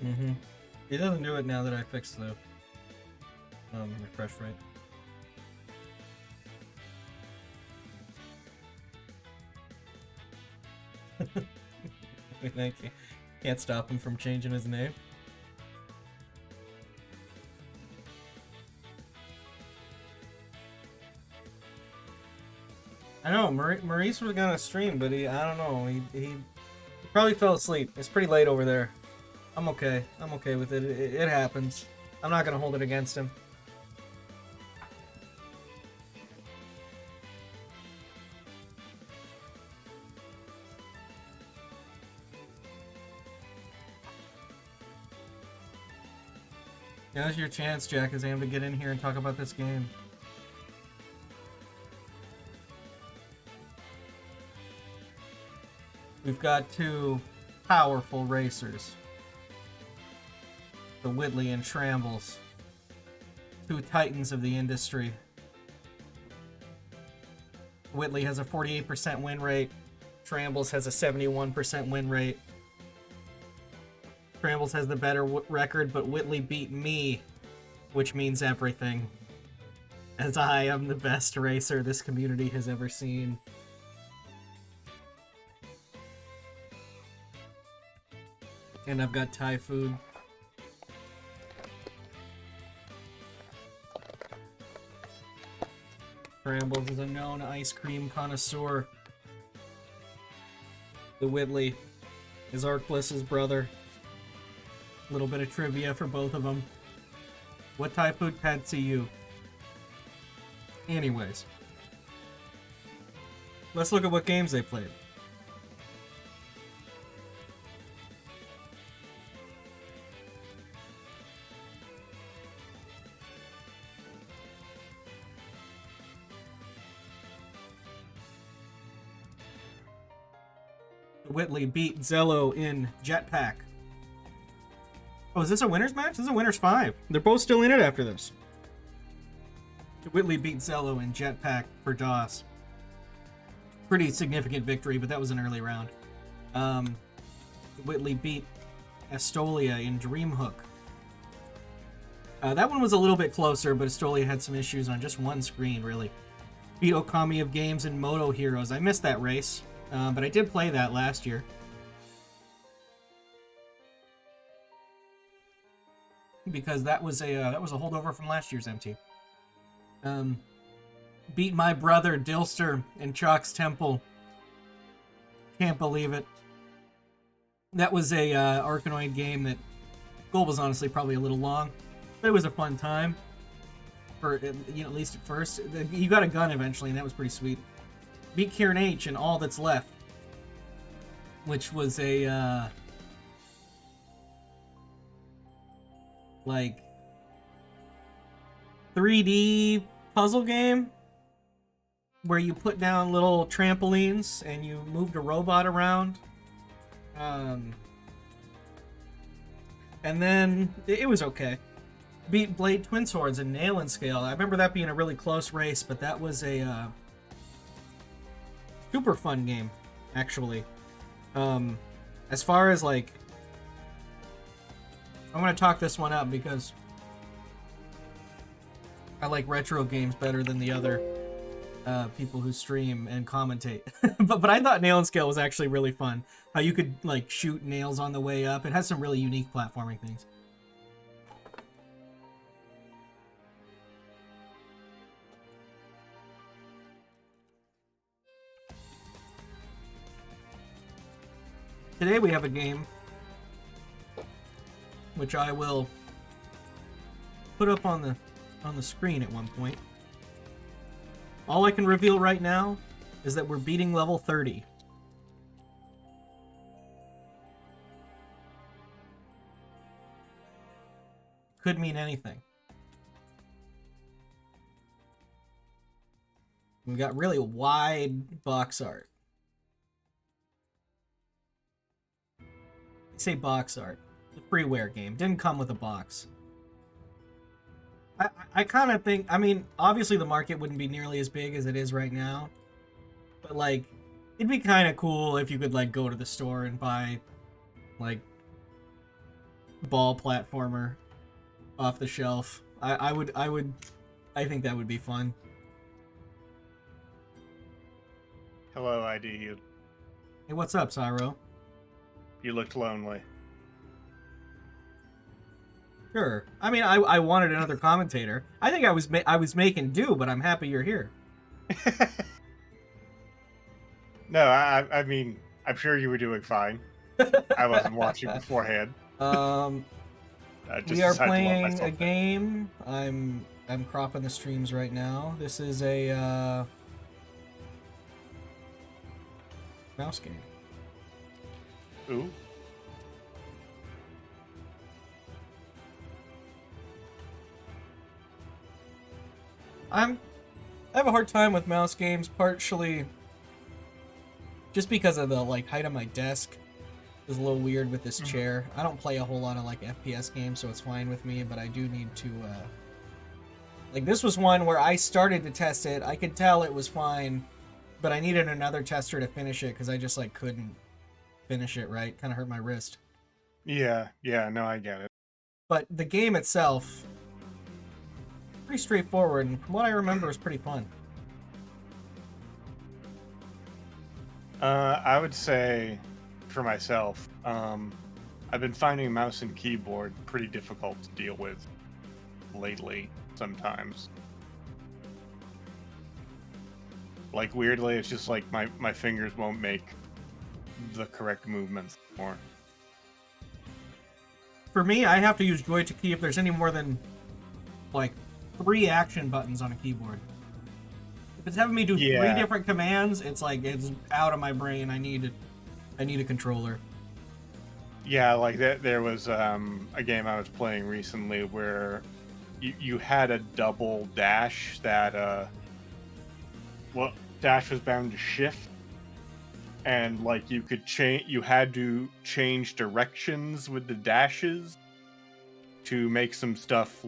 Mm-hmm. It doesn't do it now that I fixed the refresh rate. Thank you. Can't stop him from changing his name. I know Maurice was gonna stream, but I don't know. He probably fell asleep. It's pretty late over there. I'm okay. I'm okay with it. It happens. I'm not gonna hold it against him. Now's your chance, Jack, as I am to get in here and talk about this game. We've got two powerful racers. TheWhitley and Schrammbles. Two titans of the industry. Whitley has a 48% win rate. Schrammbles has a 71% win rate. Schrammbles has the better record, but Whitley beat me, which means everything. As I am the best racer this community has ever seen. And I've got Thai food. Schrammbles is a known ice cream connoisseur. TheWhitley is Arcbliss's brother. A little bit of trivia for both of them. What Thai food pets are you? Anyways. Let's look at what games they played. Whitley beat Zello in Jetpack. Oh, is this a winner's match? This is a winner's 5. They're both still in it after this. Whitley beat Zello in Jetpack for DOS. Pretty significant victory, but that was an early round. Whitley beat Estolia in Dreamhook. That one was a little bit closer, but Estolia had some issues on just one screen, really. Beat Okami of Games in Moto Heroes. I missed that race. But I did play that last year. Because that was a holdover from last year's MT. Beat my brother Dilster in Chalk's Temple. Can't believe it. That was a Arkanoid game that goal was honestly probably a little long, but it was a fun time. For at least at first, you got a gun eventually, and that was pretty sweet. Beat Kieran H in All That's Left, which was a like 3D puzzle game where you put down little trampolines and you moved a robot around. And then it was okay. Beat Blade Twin Swords in Nail and Scale. I remember that being a really close race, but that was a super fun game, actually. As far as like, I'm gonna talk this one up because I like retro games better than the other people who stream and commentate. but I thought Nail and Scale was actually really fun. How you could like shoot nails on the way up. It has some really unique platforming things. Today we have a game which I will put up on the screen at one point. All I can reveal right now is that we're beating level 30. Could mean anything. We got really wide box art. I say box art. The freeware game. Didn't come with a box. I kind of think, I mean, obviously the market wouldn't be nearly as big as it is right now. But, like, it'd be kind of cool if you could, like, go to the store and buy, like, ball platformer off the shelf. I think that would be fun. Hello, ID. Hey, what's up, Saro? You looked lonely. Sure. I mean, I wanted another commentator. I think I was making do, but I'm happy you're here. No, I mean, I'm sure you were doing fine. I wasn't watching beforehand. We are playing a game. I'm cropping the streams right now. This is a mouse game. Ooh. I have a hard time with mouse games, partially just because of the height of my desk. Is a little weird with this chair. I don't play a whole lot of FPS games, so it's fine with me, but I do need to this was one where I started to test it. I could tell it was fine, but I needed another tester to finish it because I just couldn't finish it right. Kind of hurt my wrist. Yeah, no, I get it. But the game itself, pretty straightforward, and from what I remember, is pretty fun. I would say, for myself, I've been finding mouse and keyboard pretty difficult to deal with lately, sometimes. Weirdly, it's just my fingers won't make the correct movements anymore. For me, I have to use Joy to key if there's any more than 3 action buttons on a keyboard. If it's having me do 3 different commands, it's it's out of my brain. I need a controller. Yeah, there was a game I was playing recently where you had a double dash that dash was bound to shift, and you could change. You had to change directions with the dashes to make some stuff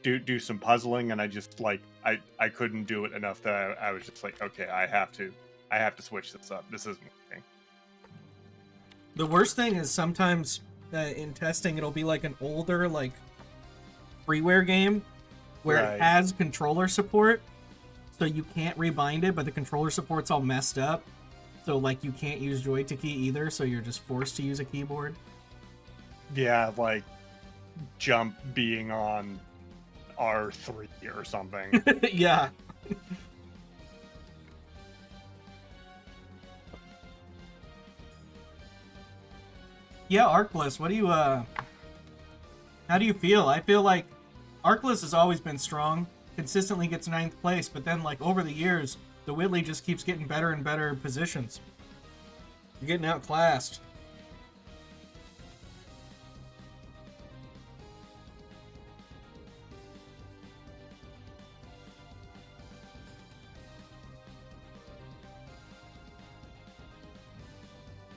do some puzzling, and I just I couldn't do it enough that I was just okay, I have to switch this up. This isn't working. The worst thing is sometimes in testing it'll be an older freeware game where it has controller support, so you can't rebind it, but the controller support's all messed up, so you can't use Joy to key either, so you're just forced to use a keyboard. Yeah, jump being on R3 or something. Yeah. Yeah, Arkless, what do you how do you feel? I feel like Arkless has always been strong, consistently gets 9th place, but then over the years, TheWhitley just keeps getting better and better positions. You're getting outclassed.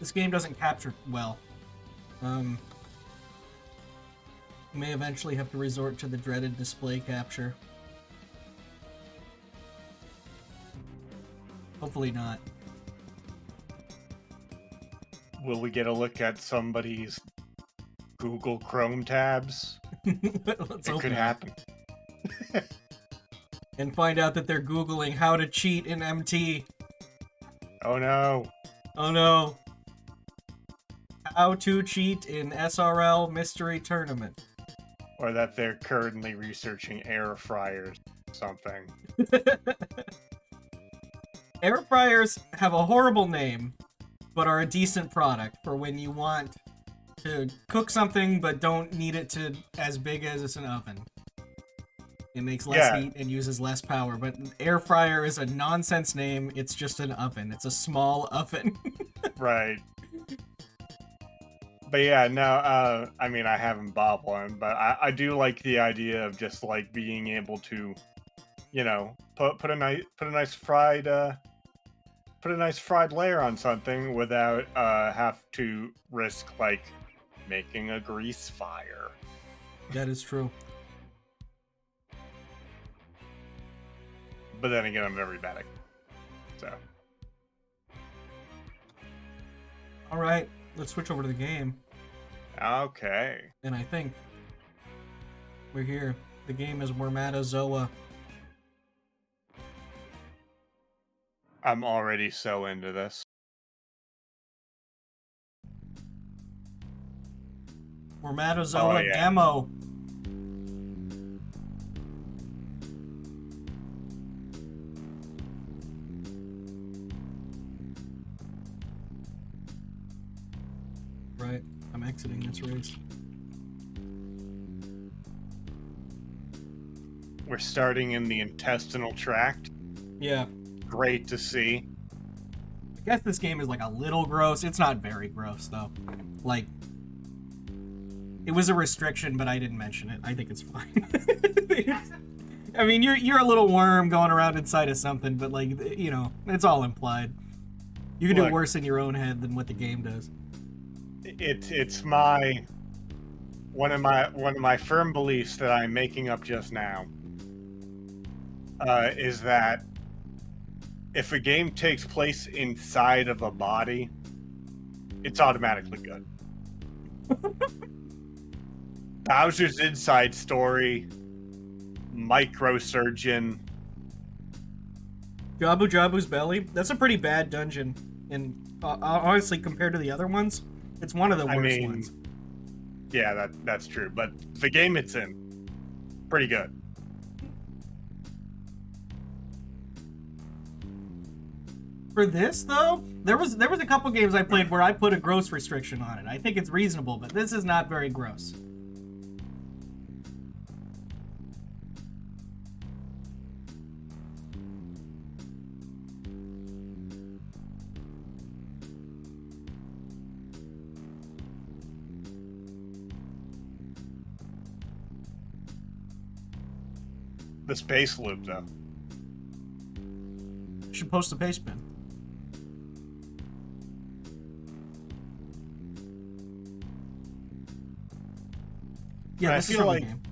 This game doesn't capture well. You may eventually have to resort to the dreaded display capture. Hopefully not. Will we get a look at somebody's Google Chrome tabs? It could happen. And find out that they're Googling how to cheat in MT. Oh no. Oh no. How to cheat in SRL Mystery Tournament. Or that they're currently researching air fryers or something. Air fryers have a horrible name, but are a decent product for when you want to cook something but don't need it to as big as it's an oven. It makes less heat and uses less power, but air fryer is a nonsense name. It's just an oven. It's a small oven. Right. But yeah, no, I mean, I haven't bought one, but I do like the idea of just being able to, put a nice fried layer on something without have to risk making a grease fire. That is true. But then again, I'm very bad at it. So. All right, let's switch over to the game. Okay. And I think we're here. The game is Wormatozoa. I'm already so into this. Oh, Wormatozoa yeah. demo. Right, I'm exiting this race. We're starting in the intestinal tract. Yeah. Great to see. I guess this game is like a little gross. It's not very gross though. Like, it was a restriction, but I didn't mention it. I think it's fine. I mean, you're a little worm going around inside of something, but like, you know, it's all implied. You can do worse in your own head than what the game does. It's one of my firm beliefs that I'm making up just now. Is that if a game takes place inside of a body, it's automatically good. Bowser's Inside Story, Microsurgeon. Jabu Jabu's Belly? That's a pretty bad dungeon. And honestly, compared to the other ones, it's one of the worst ones. Yeah, that's true. But the game it's in, pretty good. For this though, there was a couple games I played where I put a gross restriction on it. I think it's reasonable, but this is not very gross. The space loop, though. Should post a paste bin. Yeah, this is from the game.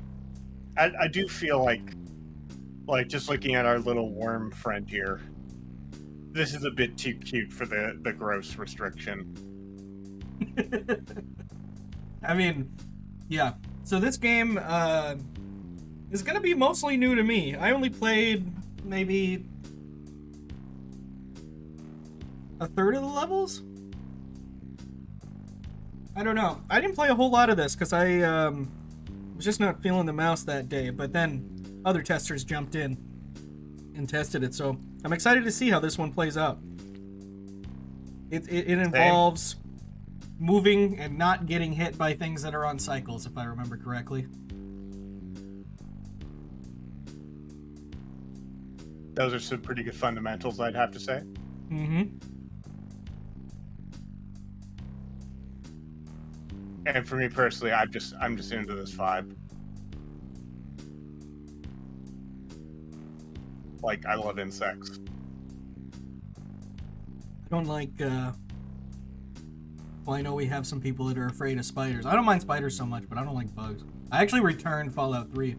I do feel like just looking at our little worm friend here, this is a bit too cute for the gross restriction. I mean, yeah. So this game is gonna be mostly new to me. I only played maybe a third of the levels? I don't know. I didn't play a whole lot of this because I was just not feeling the mouse that day, but then other testers jumped in and tested it, so I'm excited to see how this one plays out. It involves moving and not getting hit by things that are on cycles, if I remember correctly. Those are some pretty good fundamentals, I'd have to say. Mm-hmm. And for me personally, I'm just into this vibe. Like, I love insects. I don't like, well, I know we have some people that are afraid of spiders. I don't mind spiders so much, but I don't like bugs. I actually returned Fallout 3.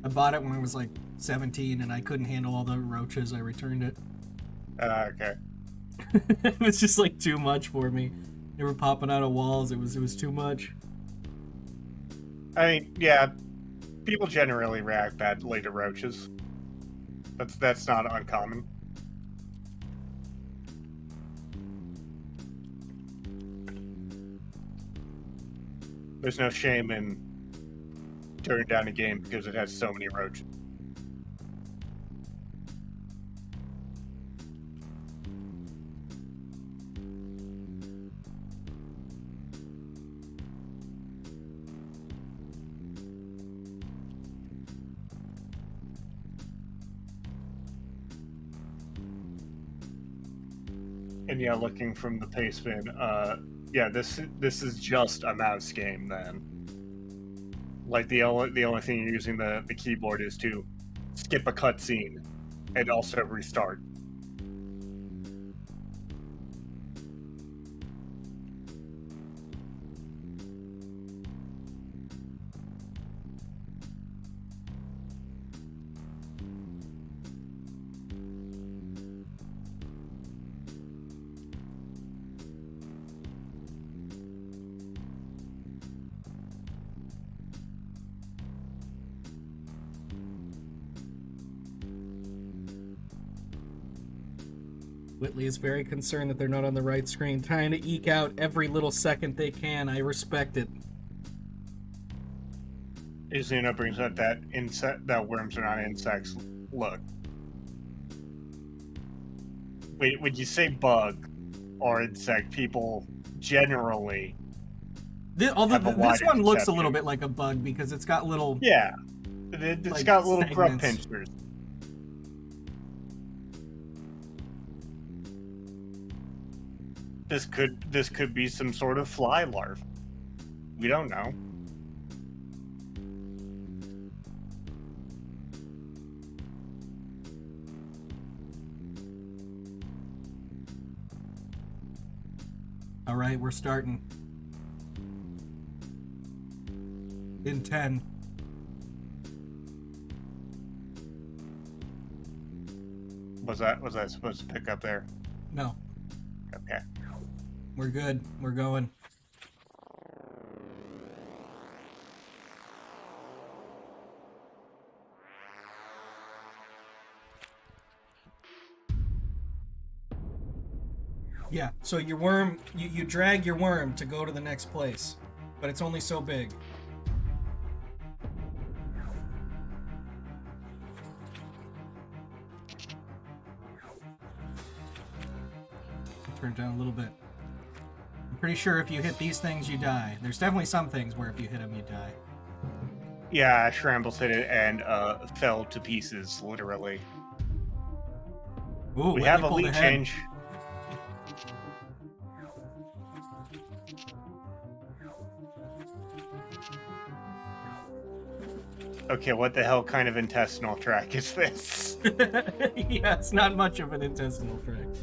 I bought it when I was like 17 and I couldn't handle all the roaches. I returned it. Okay. It was just like too much for me. They were popping out of walls. It was too much. I mean, yeah, people generally react badly to roaches. That's not uncommon. There's no shame in turning down a game because it has so many roaches. And yeah, looking from the pace bin, yeah, this is just a mouse game then. Like the only thing you're using the keyboard is to skip a cutscene and also restart. Whitley is very concerned that they're not on the right screen, trying to eke out every little second they can. I respect it. Izuna brings up that worms are not insects. Look. When you say bug or insect, people generally This one looks a little bit like a bug because it's got little... Yeah. It's like, got little segments. grub pinchers. This could be some sort of fly larva. We don't know. All right, we're starting. In 10. Was that supposed to pick up there? No. Okay. We're good. We're going. Yeah, so your worm, you drag your worm to go to the next place, but it's only so big. Turn it down a little bit. I'm pretty sure if you hit these things, you die. There's definitely some things where if you hit them, you die. Yeah, Schrammbles hit it and fell to pieces, literally. Ooh, We have a lead change. Okay, what the hell kind of intestinal tract is this? Yeah, it's not much of an intestinal tract.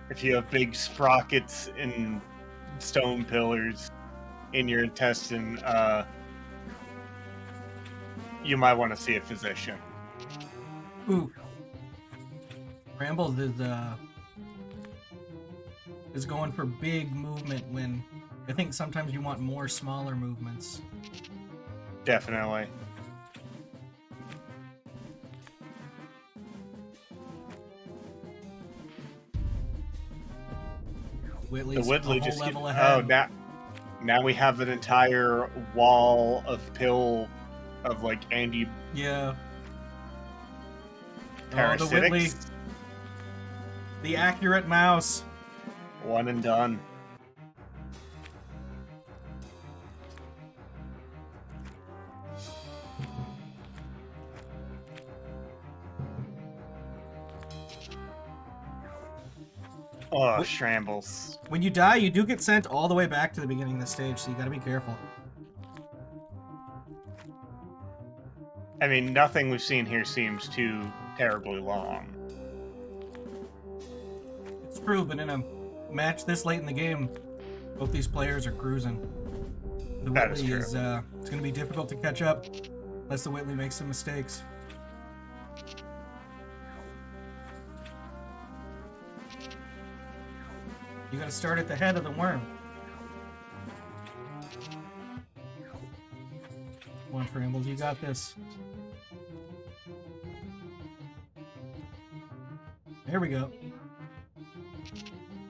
If you have big sprockets and stone pillars in your intestine, you might want to see a physician. Ooh. Schrammbles is going for big movement when I think sometimes you want more smaller movements. Definitely. Whitley's The Whitley a whole just level ahead. Oh, now we have an entire wall of pill of like Andy. Yeah. Parasitics. Oh, the Whitley. The accurate mouse. One and done. Oh, Schrammbles. When you die, you do get sent all the way back to the beginning of the stage, so you gotta be careful. I mean, nothing we've seen here seems too terribly long. It's true, but in a match this late in the game, both these players are cruising. The That is Whitley true. is it's gonna be difficult to catch up unless the Whitley makes some mistakes. You gotta start at the head of the worm. Come on, Schrammbles, you got this. There we go.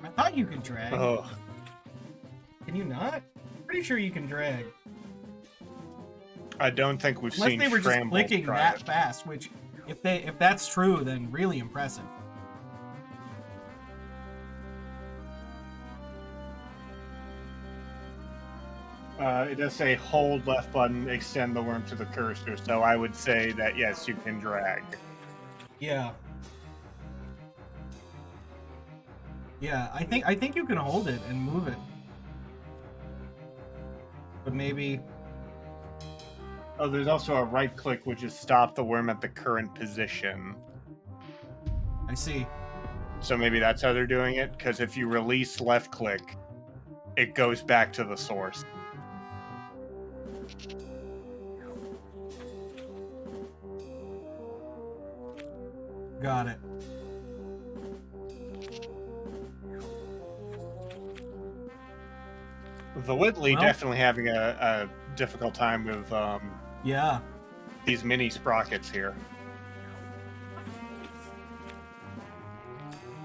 I thought you could drag. Oh, Can you not? Pretty sure you can drag. I don't think we've Unless seen they were just Schrammbles clicking try that it. fast, which, if that's true, then really impressive. It does say hold left button, extend the worm to the cursor, so I would say that yes, you can drag. Yeah. Yeah, I think you can hold it and move it. But maybe... Oh, there's also a right click, which is stop the worm at the current position. I see. So maybe that's how they're doing it, because if you release left click, it goes back to the source. Got it. The Whitley Well- definitely having a difficult time with Yeah. these mini sprockets here.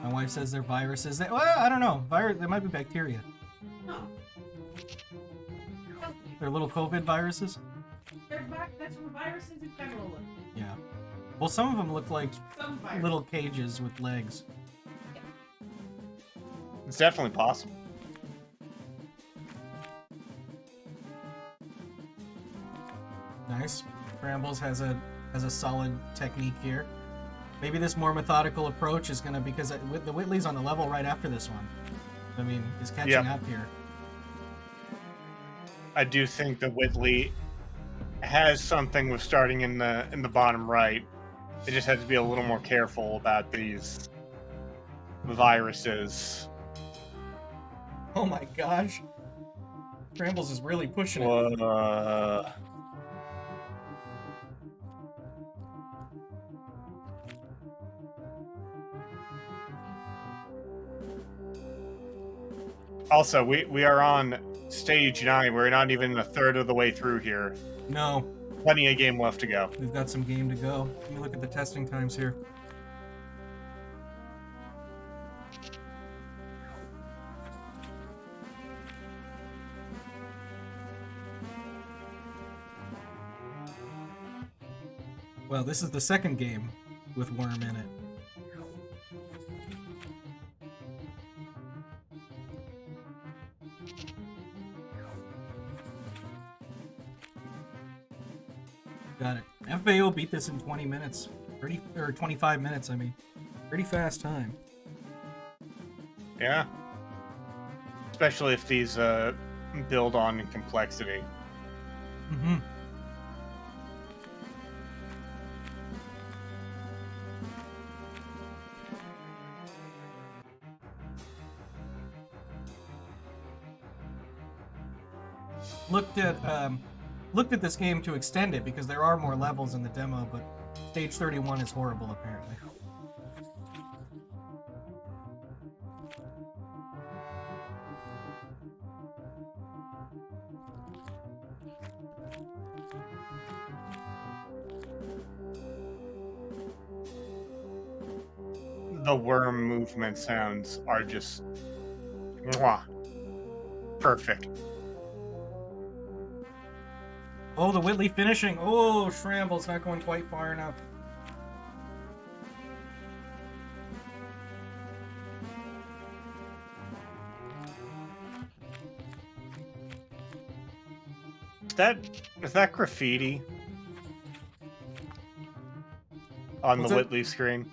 My wife says they're viruses. Well, I don't know. They might be bacteria. No. They're little COVID viruses? That's what viruses in general look. Yeah. Well, some of them look like Some viruses. little cages with legs. It's definitely possible. Nice. Schrammbles has a solid technique here. Maybe this more methodical approach is gonna, because the Whitley's on the level right after this one. I mean, is catching up here. I do think the Whitley has something with starting in the bottom right. They just have to be a little more careful about these viruses. Oh my gosh. Schrammbles is really pushing it. Also, we are on stage 9. We're not even a third of the way through here. No. Plenty of game left to go. We've got some game to go. Let me look at the testing times here. Well, this is the second game with Worm in it. Got it. FAO beat this in 20 minutes. 25 minutes, I mean. Pretty fast time. Yeah. Especially if these build on in complexity. Mm-hmm. Looked at this game to extend it because there are more levels in the demo, but stage 31 is horrible apparently. The worm movement sounds are just mwah, perfect. Oh, the Whitley finishing. Oh, Schrammbles not going quite far enough. Is that graffiti on What's the that? Whitley screen?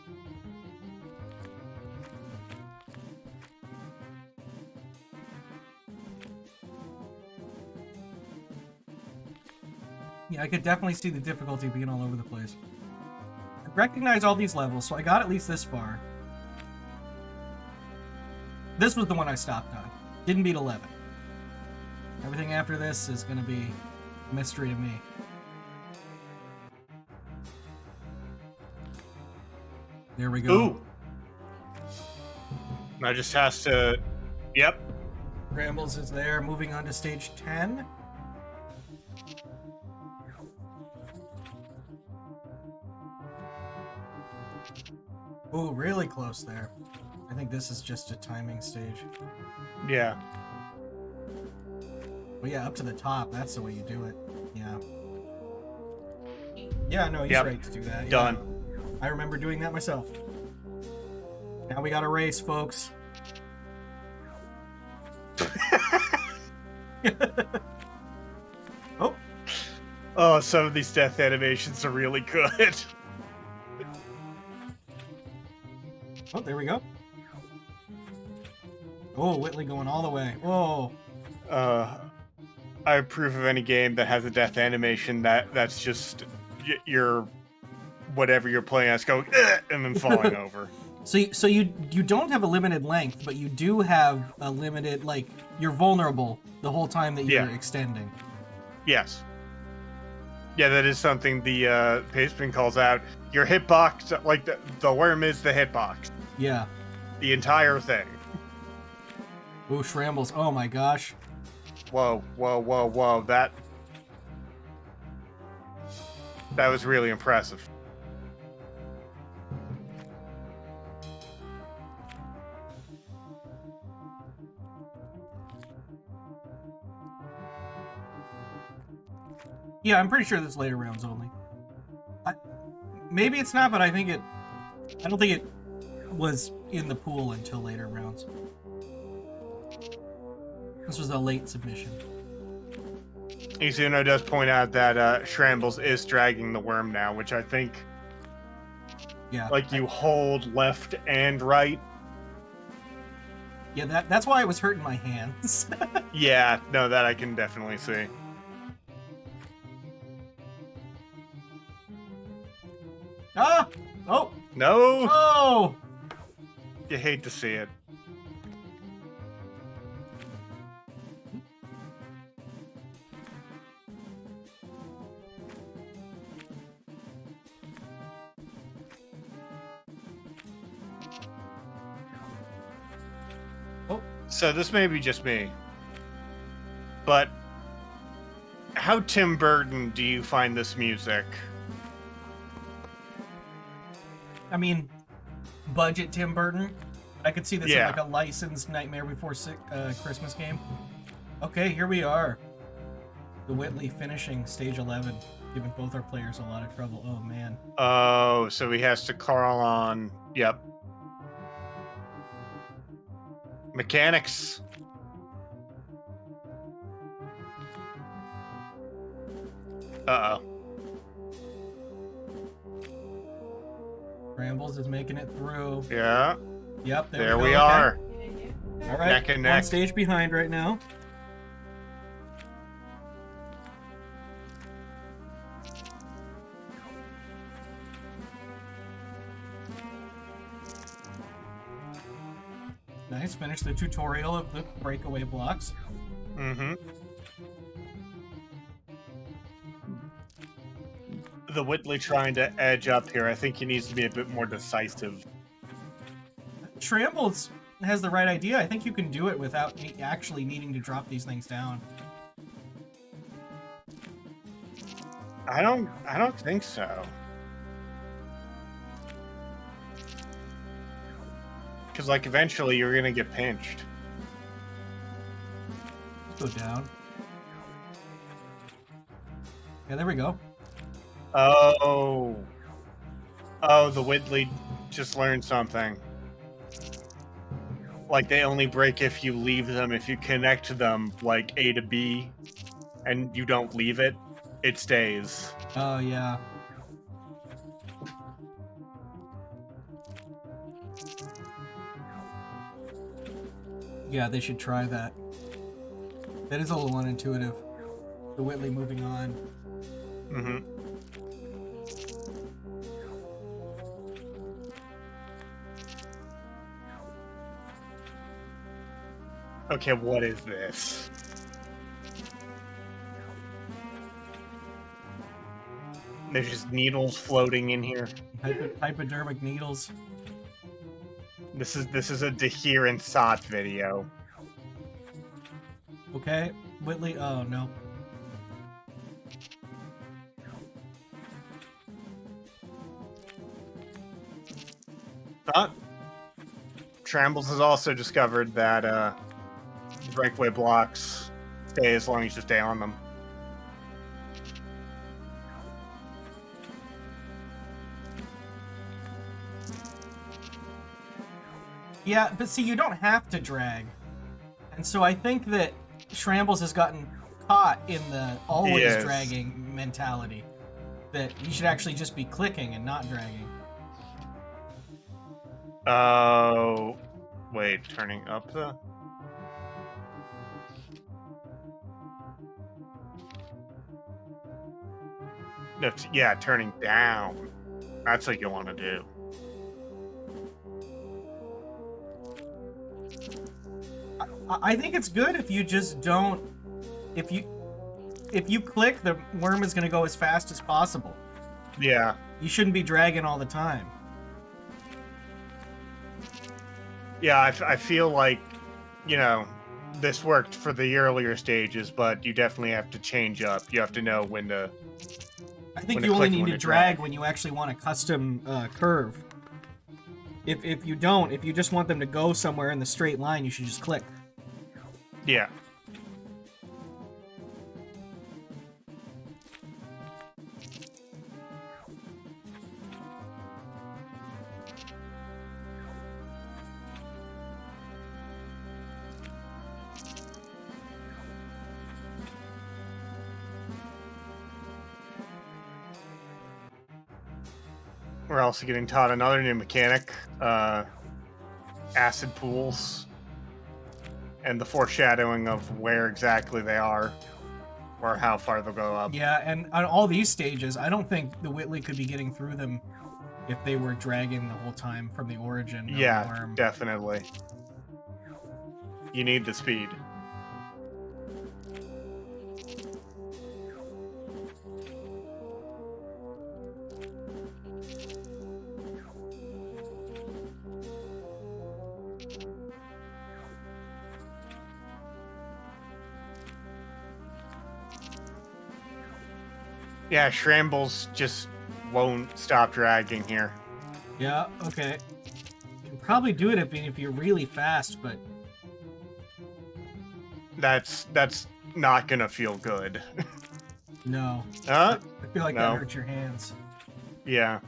Yeah, I could definitely see the difficulty being all over the place. I recognize all these levels, so I got at least this far. This was the one I stopped on. Didn't beat 11. Everything after this is going to be a mystery to me. There we go. Ooh! I just has to... Yep. Schrammbles is there, moving on to stage 10. Ooh, really close there. I think this is just a timing stage. Yeah. But yeah, up to the top, that's the way you do it. Yeah. Yeah, no, he's Yep. right to do that. Yeah. Done. I remember doing that myself. Now we got a race, folks. Oh, Oh, some of these death animations are really good. oh, there we go. Oh, Whitley going all the way. Oh, I approve of any game that has a death animation that's just your whatever you're playing as going and then falling over. so you don't have a limited length, but you do have a limited, like, you're vulnerable the whole time that you're extending. Yes. Yeah, that is something the Pastebin calls out. Your hitbox, like the worm is the hitbox. Yeah. The entire thing. Ooh, Schrammbles. Oh my gosh. Whoa, whoa, whoa, whoa. That... That was really impressive. Yeah, I'm pretty sure this later rounds only. Maybe it's not, but I don't think it was in the pool until later rounds. This was a late submission. Izuno does point out that Schrammbles is dragging the worm now, which I think, Yeah. like, you hold left and right. Yeah, that's why it was hurting my hands. Yeah, no, that I can definitely see. Ah! Oh! No! Oh! You hate to see it. Oh. So this may be just me, but how Tim Burton do you find this music? I mean, budget Tim Burton. I could see this in Yeah. like a licensed Nightmare Before Christmas game. Okay, here we are. TheWhitley finishing stage 11, giving both our players a lot of trouble. Oh, man. Oh, so he has to crawl on. Yep. Mechanics. Uh-oh. Schrammbles is making it through. Yeah. Yep, There we we go. are. All right, Neck and one neck. stage behind right now. Nice, finish the tutorial of the breakaway blocks. Mm-hmm. TheWhitley trying to edge up here. I think he needs to be a bit more decisive. Schrammbles has the right idea. I think you can do it without actually needing to drop these things down. I don't think so. Because, like, eventually you're gonna get pinched. Let's go down. Yeah, there we go. Oh. Oh, TheWhitley just learned something. Like, they only break if you leave them. If you connect them, like, A to B, and you don't leave it, it stays. Oh, yeah. Yeah, they should try that. That is a little unintuitive. TheWhitley moving on. Mm-hmm. Okay, what is this? There's just needles floating in here. Hypodermic needles. This is a Dahir and Sot video. Okay, Whitley. Oh, no. Schrammbles has also discovered that breakaway blocks stay as long as you stay on them. Yeah, but see, you don't have to drag. And so I think that Schrammbles has gotten caught in the always Yes. dragging mentality. That you should actually just be clicking and not dragging. Oh, wait, turning up the... No, yeah, turning down. That's what you want to do. I think it's good if you just don't... If you click, the worm is going to go as fast as possible. Yeah. You shouldn't be dragging all the time. Yeah, I feel like, you know, this worked for the earlier stages, but you definitely have to change up. You have to know when to... I think When you to only click, need when to to drag drag. when you actually want a custom curve. If you don't, if you just want them to go somewhere in the straight line, you should just click. Yeah. We're also getting taught another new mechanic, acid pools, and the foreshadowing of where exactly they are, or how far they'll go up. Yeah, and on all these stages, I don't think the Whitley could be getting through them if they were dragging the whole time from the origin of the Yeah, worm. definitely. You need the speed. Yeah, Schrammbles just won't stop dragging here. Yeah, okay. You can probably do it if you're really fast, but That's not gonna feel good. no. Huh? I feel like No. that hurts your hands. Yeah.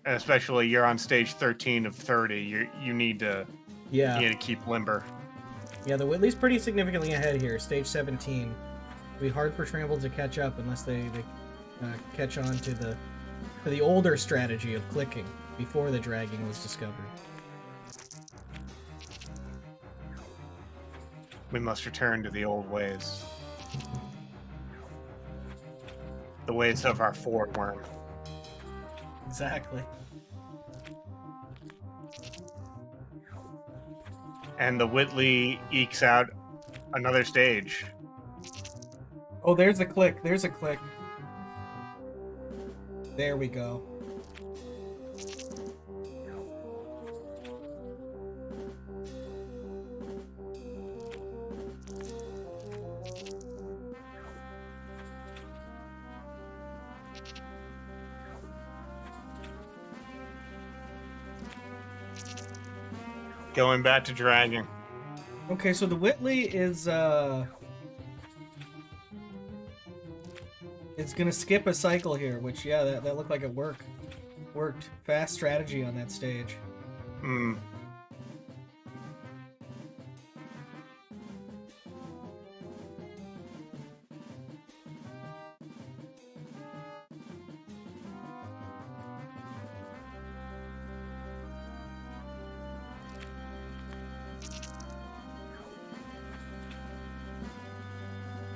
And especially you're on stage 13 of 30. You need to Yeah. you need to keep limber. Yeah, the Whitley's pretty significantly ahead here, stage 17. It'll be hard for Schrammbles to catch up unless they catch on to the older strategy of clicking before the dragging was discovered. We must return to the old ways. The ways of our forward worm. Exactly. And the Whitley ekes out another stage. Oh, there's a click. There's a click. There we go. Going back to dragging. Okay, so the Whitley is it's gonna skip a cycle here, which yeah, that looked like it worked. Fast strategy on that stage. Hmm.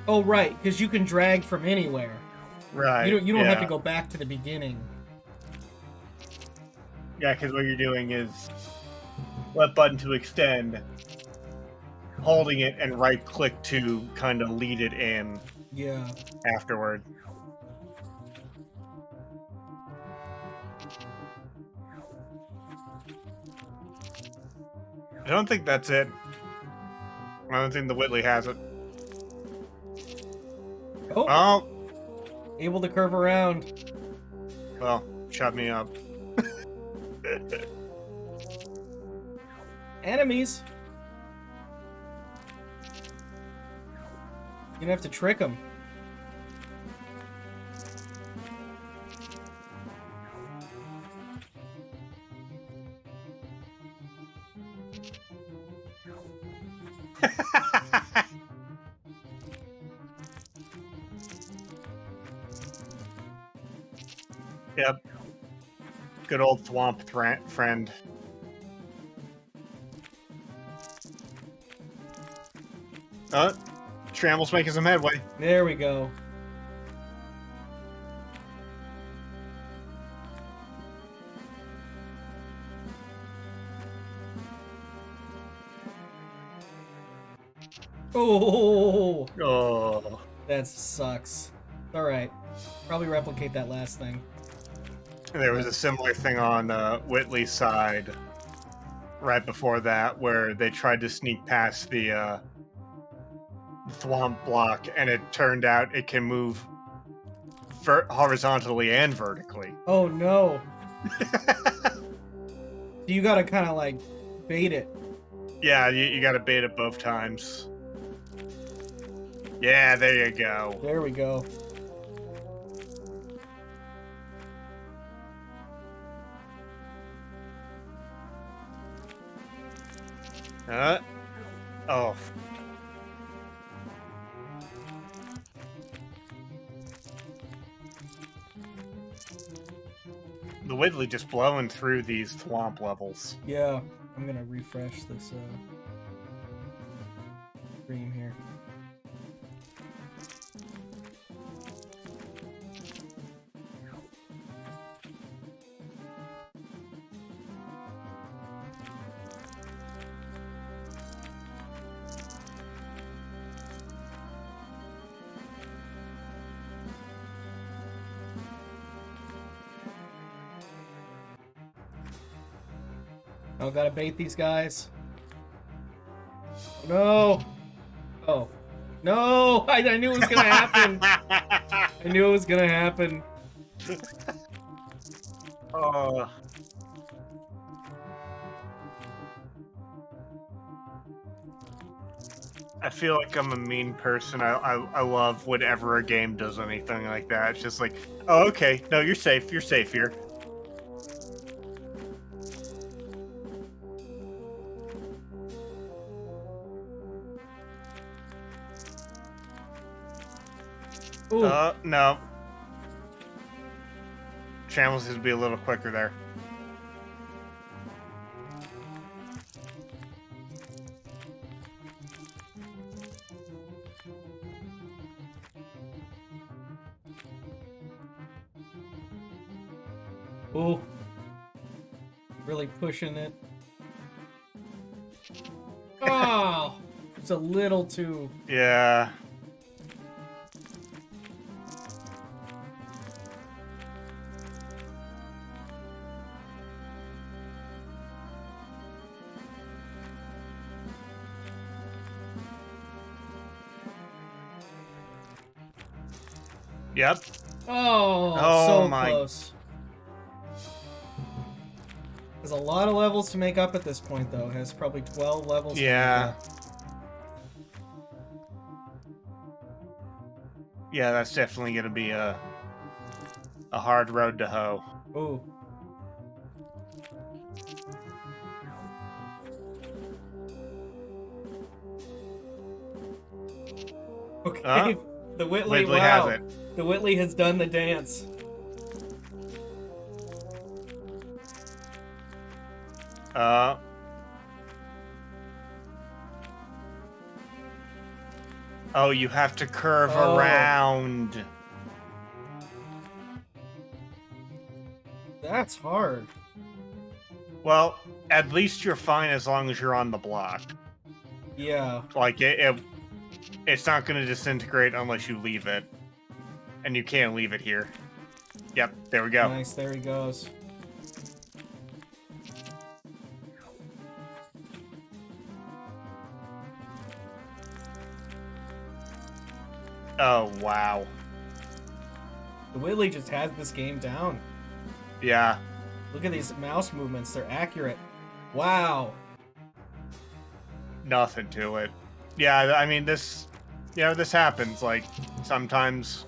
Oh right, because you can drag from anywhere. Right. You don't have to yeah. go back to the beginning. Yeah, because what you're doing is left button to extend, holding it, and right click to kind of lead it in Yeah. afterward. I don't think that's it. I don't think the Whitley has it. Oh, Oh, able to curve around. well, shut me up. Enemies. You're gonna have to trick them. Yep. Good old Thwomp friend. Schrammbles making some headway. There we go. Oh, Oh. that sucks. Alright. Probably replicate that last thing. There was a similar thing on Whitley's side right before that, where they tried to sneak past the thwomp block, and it turned out it can move horizontally and vertically. Oh no. You gotta kind of like bait it. Yeah, you gotta bait it both times. Yeah, there you go. There we go. Oh. The Whitley just blowing through these thwomp levels. Yeah, I'm gonna refresh this stream here. Oh, gotta bait these guys. No! Oh. No! I knew it was gonna happen! I knew it was gonna happen. Oh. I feel like I'm a mean person. I love whenever a game does anything like that. It's just like, oh, okay. No, you're safe. You're safe here. Ooh. No. Schrammbles has to be a little quicker there. Ooh. Really pushing it. Oh! It's a little too... Yeah. Yep. Oh, so my. close. There's a lot of levels to make up at this point, though. It has probably 12 levels Yeah. to make up. Yeah, that's definitely gonna be a hard road to hoe. Ooh. Okay, the Whitley, Whitley wow. has it. The Whitley has done the dance. Oh, you have to curve Oh. around. That's hard. Well, at least you're fine as long as you're on the block. Yeah. Like, it's not going to disintegrate unless you leave it. And you can't leave it here. Yep, there we go. Nice, there he goes. Oh, wow. The Whitley just has this game down. Yeah. Look at these mouse movements, they're accurate. Wow. Nothing to it. Yeah, I mean, this happens. Like, sometimes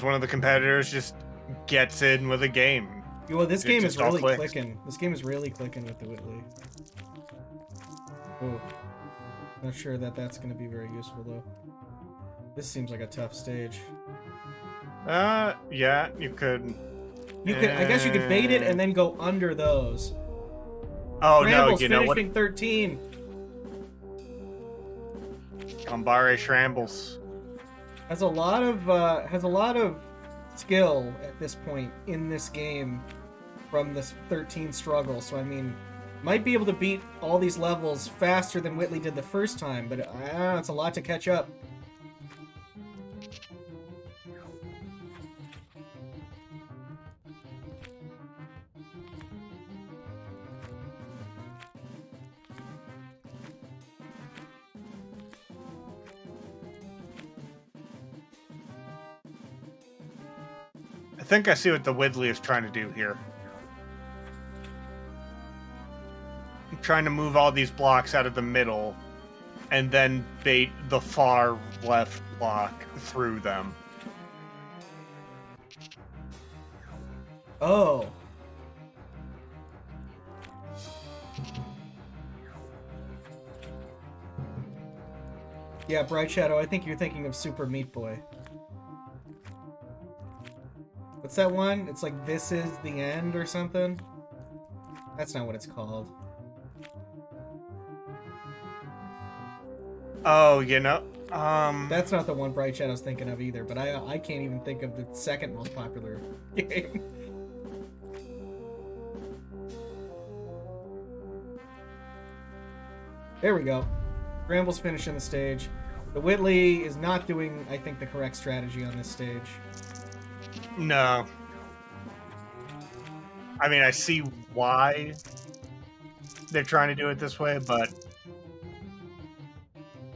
one of the competitors just gets in with a game. Well, this It game is just all really clicks. clicking. This game is really clicking with the Whitley. Ooh. Not sure that that's going to be very useful, though. This seems like a tough stage. Yeah, you could. I guess you could bait it and then go under those. Oh, no, Schrammbles you know what? finishing 13. Gambare Schrammbles. Has a lot of skill at this point in this game from this 13 struggle. So I mean, might be able to beat all these levels faster than Whitley did the first time, but it's a lot to catch up. think I see what the TheWhitley is trying to do here. I'm trying to move all these blocks out of the middle and then bait the far left block through them. Oh. Yeah, Bright Shadow, I think you're thinking of Super Meat Boy. What's that one? It's like This Is the End or something? That's not what it's called. Oh, That's not the one Bright Shadow's thinking of either, but I can't even think of the second most popular game. There we go. Schrammbles finishing the stage. TheWhitley is not doing, I think, the correct strategy on this stage. No. I mean, I see why they're trying to do it this way, but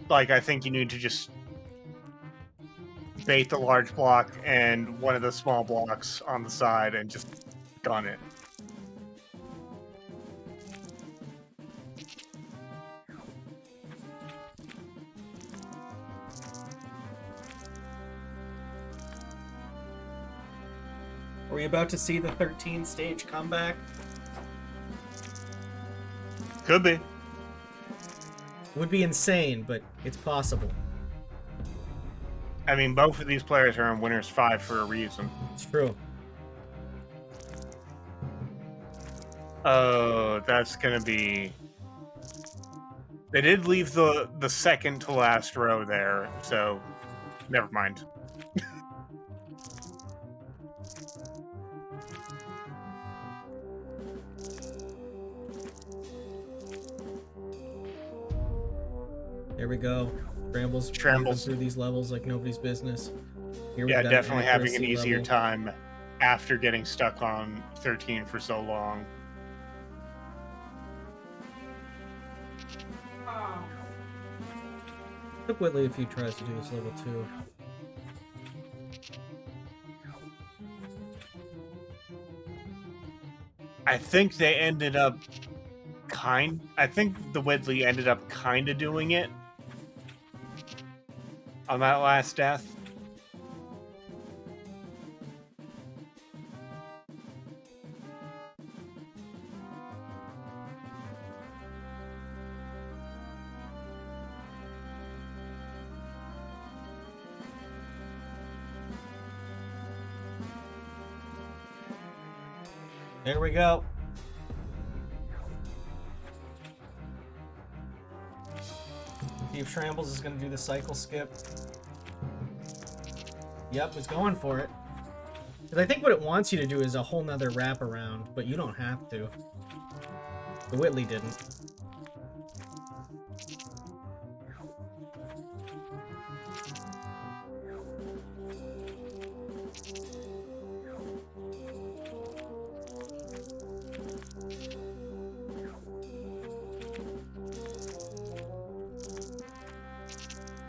like, I think you need to just bait the large block and one of the small blocks on the side and just gun it. Are we about to see the 13 stage comeback? Could be. Would be insane, but it's possible. I mean, both of these players are in Winners 5 for a reason. It's true. Oh, that's gonna be... They did leave the second to last row there, so never mind. There we go. Schrammbles through these levels like nobody's business. Here we Yeah, got definitely having an accuracy easier level. time after getting stuck on 13 for so long. Oh. Took Whitley a few tries to do this level too. I think they ended up I think the TheWhitley ended up kind of doing it on that last death. There we go. See if Schrammbles is going to do the cycle skip. Yep, it's going for it. Because I think what it wants you to do is a whole nother wraparound, but you don't have to. The TheWhitley didn't.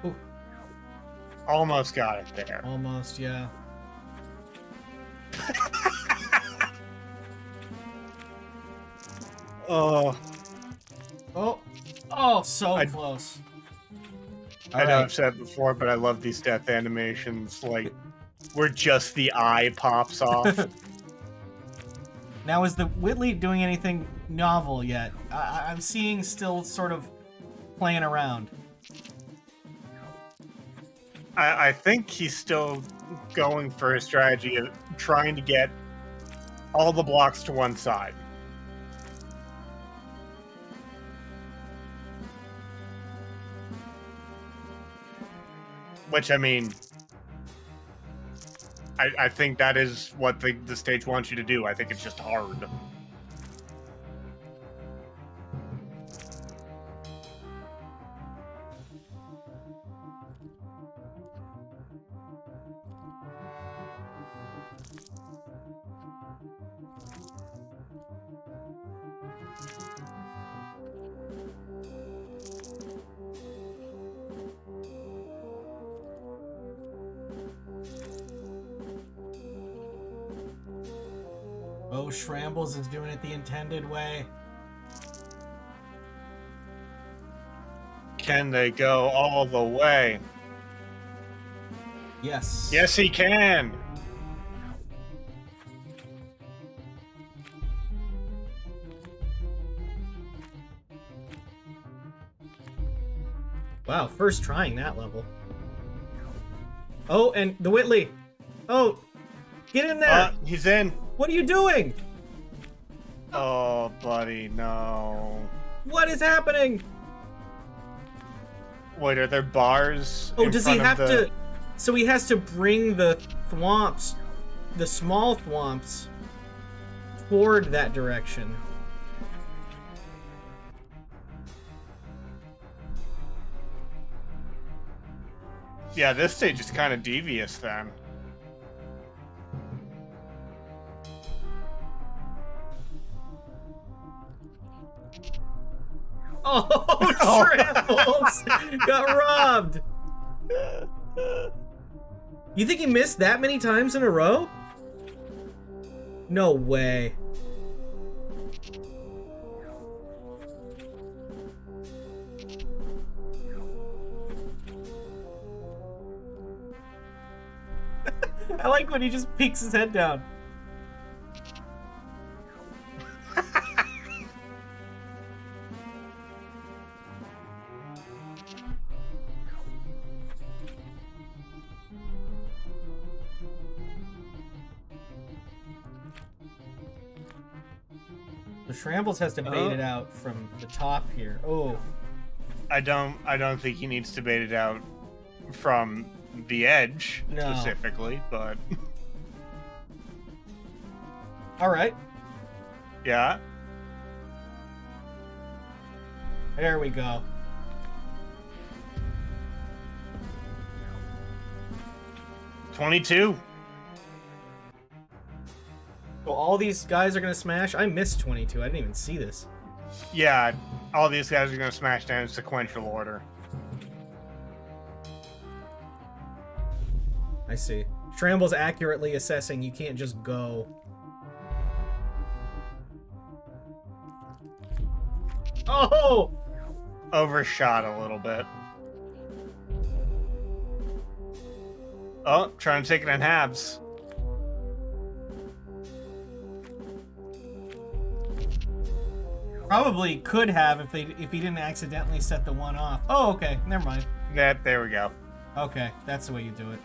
Ooh, Almost got it there. almost, yeah. Oh, Oh, oh, so I- close. I know Alright. I've said it before, but I love these death animations, like, where just the eye pops off. Now, is the TheWhitley doing anything novel yet? I'm seeing still sort of playing around. I think he's still going for a strategy of trying to get all the blocks to one side. Which, I mean, I think that is what the stage wants you to do. I think it's just hard. Oh, Schrammbles is doing it the intended way. Can they go all the way? Yes. Yes, he can. Wow, first trying that level. Oh, and TheWhitley. Oh, get in there. He's in. What are you doing? Oh, buddy, no. What is happening? Wait, are there bars? Oh, in does he front have of the... to... So he has to bring the thwomps, the small thwomps, toward that direction. Yeah, this stage is kind of devious then. Oh, Schrammbles got robbed. You think he missed that many times in a row? No way. I like when he just peeks his head down. The Schrammbles has to bait it out from the top here. Oh. I don't think he needs to bait it out from the edge specifically, but All right. yeah. There we go. $22. So all these guys are gonna smash? I missed 22. I didn't even see this. Yeah, all these guys are going to smash down in sequential order. I see. Schrammbles accurately assessing you can't just go. Oh! Overshot a little bit. Oh, trying to take it in halves. Probably could have if he didn't accidentally set the one off. Oh, okay. Never mind. There we go. Okay, that's the way you do it.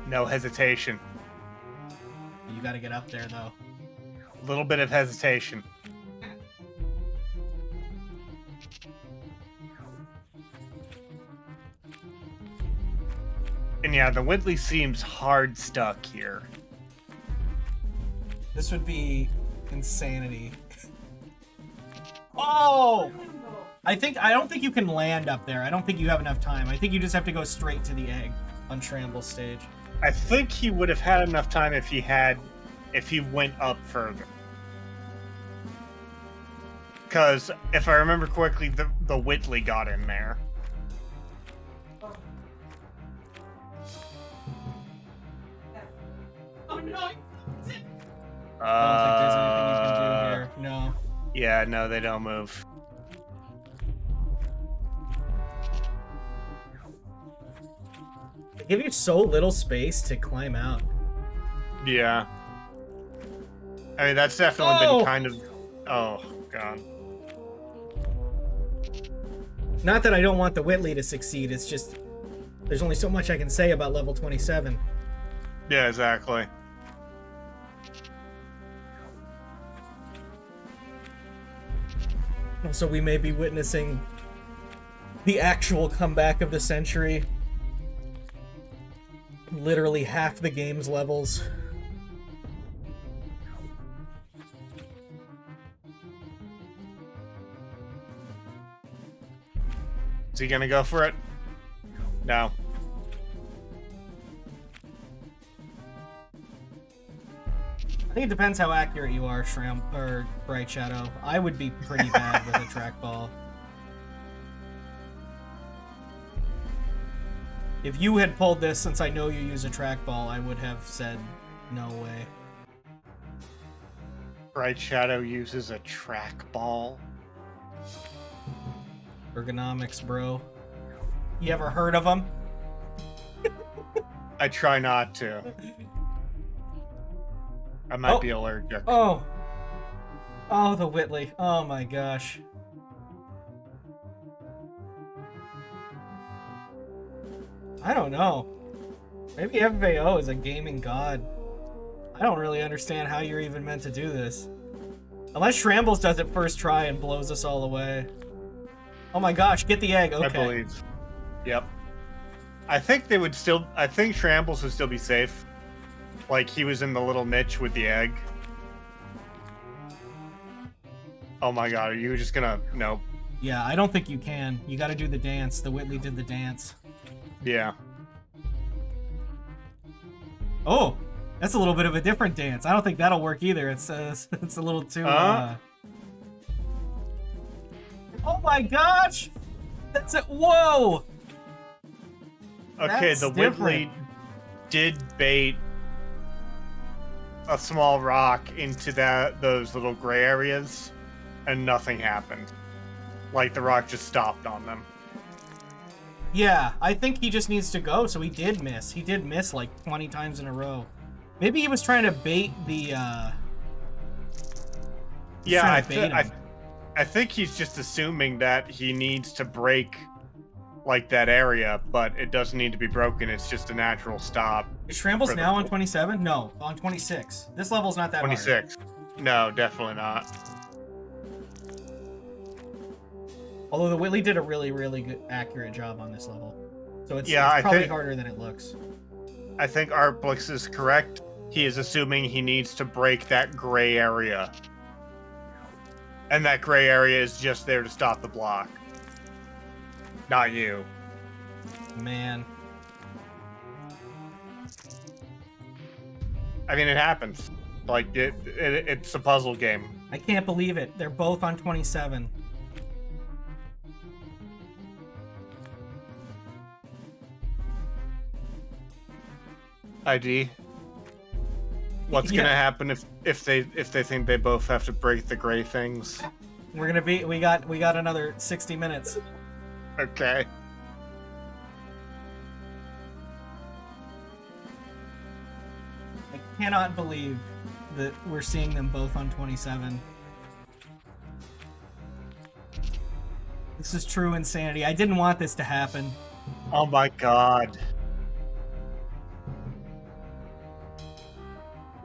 No hesitation. You gotta get up there, though. A little bit of hesitation. And yeah, TheWhitley seems hard stuck here. This would be insanity. Oh! I don't think you can land up there. I don't think you have enough time. I think you just have to go straight to the egg on Schrammbles' stage. I think he would have had enough time if he went up further. Because if I remember correctly, the Whitley got in there. Oh no! I don't think there's anything you can do here. No. Yeah, no, they don't move. They give you so little space to climb out. Yeah. I mean, that's definitely been kind of... Oh, God. Not that I don't want the Whitley to succeed, it's just... There's only so much I can say about level 27. Yeah, exactly. So we may be witnessing the actual comeback of the century. Literally half the game's levels. Is he gonna go for it? No. I think it depends how accurate you are, or Bright Shadow. I would be pretty bad with a trackball. If you had pulled this, since I know you use a trackball, I would have said No way. Bright Shadow uses a trackball. Ergonomics, bro. You ever heard of them? I try not to. I might be allergic. Oh, the Whitley. Oh my gosh. I don't know. Maybe FAO is a gaming god. I don't really understand how you're even meant to do this. Unless Schrammbles does it first try and blows us all away. Oh my gosh, get the egg. Okay. I believe. Yep. I think Schrammbles would still be safe. Like, he was in the little niche with the egg. Oh my god, are you just gonna... Nope. Yeah, I don't think you can. You gotta do the dance. The Whitley did the dance. Yeah. Oh, that's a little bit of a different dance. I don't think that'll work either. It's a little too... Oh my gosh! That's it. Whoa! Okay, That's the Whitley did bait a small rock into those little gray areas, and nothing happened. Like, the rock just stopped on them. Yeah, I think he just needs to go, so he did miss. He did miss like 20 times in a row. Maybe he was trying to bait the, Yeah, I think he's just assuming that he needs to break, like, that area, but it doesn't need to be broken. It's just a natural stop. Is Schrammbles now on 27? No, on 26. This level's not that 26. No, definitely not. Although the Whitley did a really, really good, accurate job on this level. So it's I probably think, harder than it looks. I think Artblix is correct. He is assuming he needs to break that gray area. And that gray area is just there to stop the block. Not you. Man. I mean, it happens. Like, it's a puzzle game. I can't believe it. They're both on 27. ID. What's gonna happen if they think they both have to break the gray things? We got another 60 minutes. Okay. I cannot believe that we're seeing them both on 27. This is true insanity. I didn't want this to happen. Oh my god.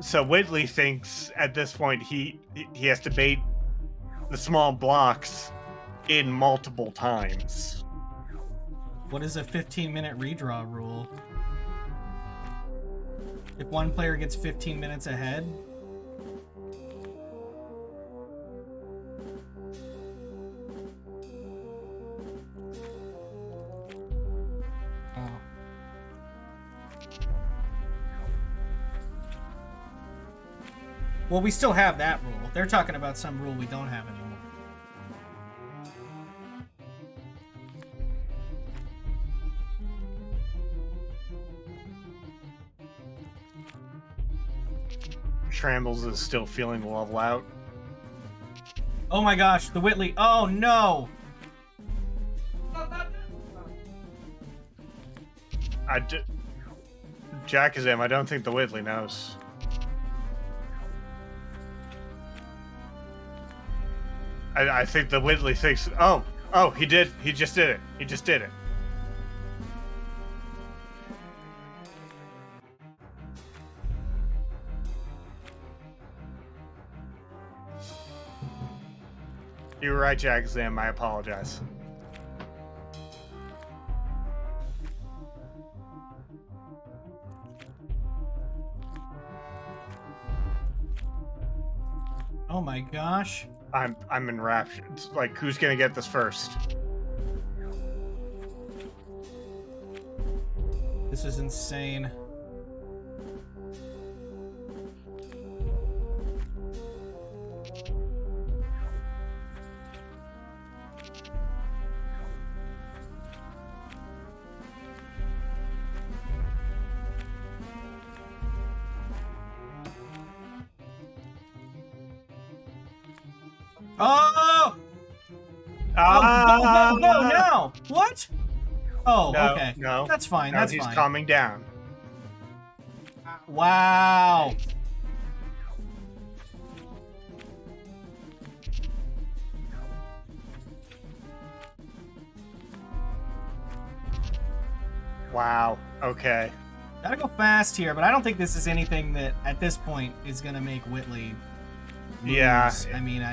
So Whitley thinks at this point he has to bait the small blocks in multiple times. What is a 15-minute redraw rule? If one player gets 15 minutes ahead? Oh. Well, we still have that rule. They're talking about some rule we don't have anymore. Schrammbles is still feeling the level out. Oh my gosh, the Whitley. Oh no! Jack is him. I don't think the Whitley knows. I think the Whitley thinks, oh, he did. He just did it. He just did it. You were right, Jack Zam. I apologize. Oh my gosh. I'm enraptured. It's like, who's gonna get this first? This is insane. Oh! Oh, go now! What? Oh, No, okay. no. That's fine, Now that's he's fine. calming down. Wow. Wow. Okay. Gotta go fast here, but I don't think this is anything that, at this point, is gonna make Whitley lose. Yeah. I mean,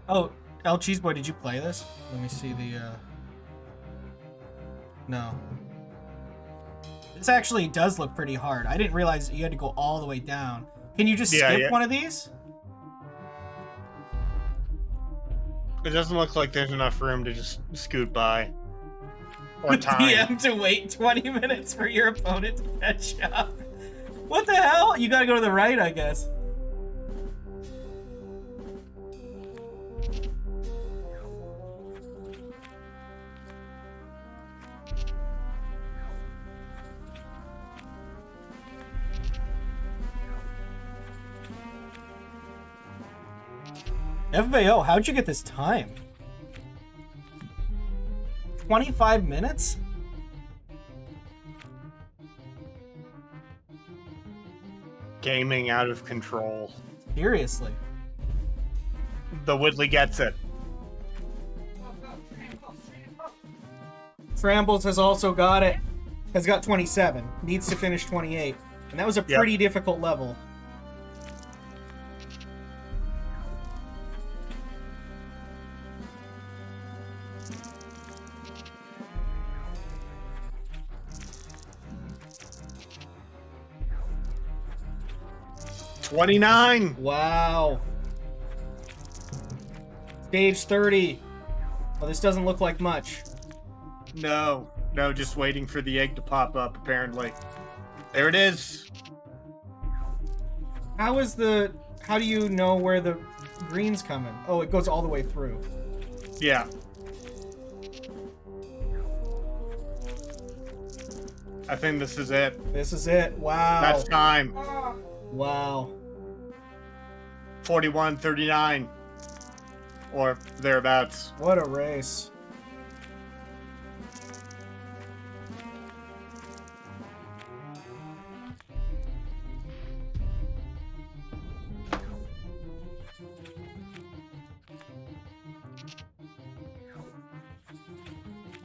Oh, El Cheese Boy, did you play this? Let me see the, No. This actually does look pretty hard. I didn't realize you had to go all the way down. Can you just skip one of these? It doesn't look like there's enough room to just scoot by. Or The time. DM to wait 20 minutes for your opponent to catch up. What the hell? You gotta go to the right, I guess. FBO, how'd you get this time? 25 minutes? Gaming out of control. Seriously. TheWhitley gets it. Schrammbles has also got it. Has got 27. Needs to finish 28. And that was a pretty difficult level. $29. Wow. Stage 30. Well, this doesn't look like much. No, just waiting for the egg to pop up, apparently. There it is. How do you know where the green's coming? Oh, it goes all the way through. Yeah. I think this is it. This is it. Wow. That's time. Wow. 41-39. Or thereabouts. What a race.